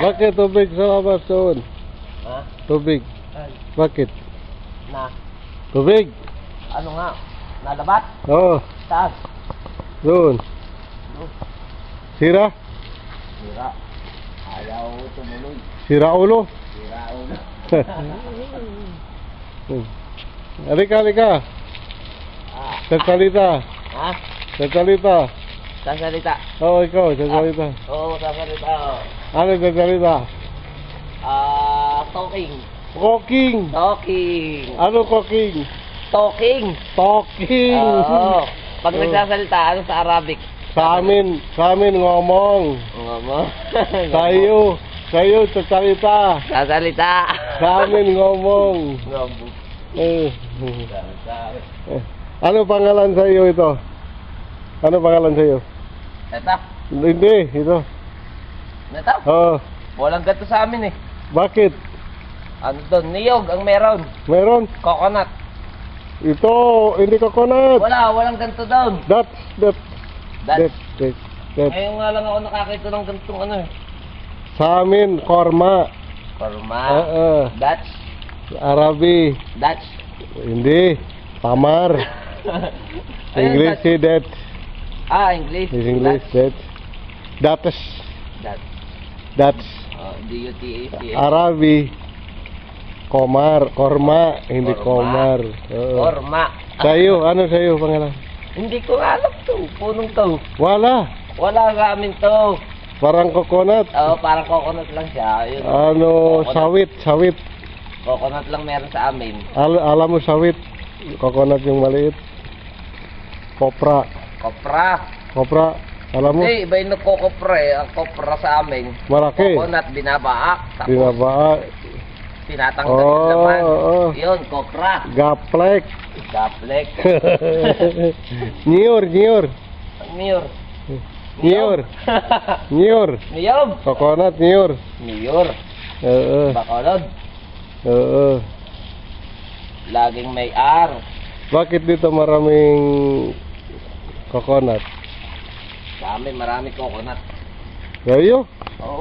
Bakit tubig sa labas doon? Ha? Tubig. Ay, Bakit? na. Tubig. Ano nga? Nalabat? Oo. Saan? Doon. Doon. Sira? Sira. Ayaw tumuloy. Sira ulo? Sira ulo. Halika, halika. Ah. Sasalita. Ha? Sasalita. Sasalita. Oo, ikaw, sasalita. Oo, sasalita. Ano sasalita? Talking. Cooking. Talking. Ano cooking? Talking. Talking. Oo. Pag Oo. nagsasalita, ano sa Arabic? Sa amin ngomong. Nga mo. Sa'yo sasalita. Sasalita. Sa amin ngomong. Ngomong. Ano pangalan sa iyo ito? Ano pangalan sa iyo? Ito. Hindi, ito. Ito. Oh, Walang ganito sa amin eh. bakit? Ano doon? Niyog ang meron. Meron. Coconut. Ito, hindi coconut. Walang ganito doon. That. That. That. Ngayon nga lang ako nakakita ng ganitong ano eh. Sa amin, korma. Korma. Dutch. Arabi. Dutch. Hindi. Tamar. Ayun, English Dutch. si that. English. English Dutch. that. Dutch. Dutch. Dutch. D-U-T-A-C-H. Arabi. Korma, hindi Korma. komar. Oo. Korma. Sa'yo, ano sa'yo pangalan? Hindi ko alam to. Punong to. Wala. Wala sa amin to. Parang coconut. Oo, parang coconut lang siya. Yun. Ano, sawit. Coconut lang meron sa amin. Alam mo sawit? Coconut yung maliit. Kopra. Kopra. Alam mo? Iba yung nagkokopra eh. Ang kopra sa amin. Malaki. Coconut, binabaak. Tapos, Binabaa. tinatanggal yung laman. Oo. Yun, kopra. Gaplek. Gaplek. Niyor. Niyor. Niyor. Niyog. Coconut, niyor. Niyor. Oo. Bacolod. Oo. Laging may R. Bakit dito maraming coconut? Sa amin, marami coconut. Kayo? Oo.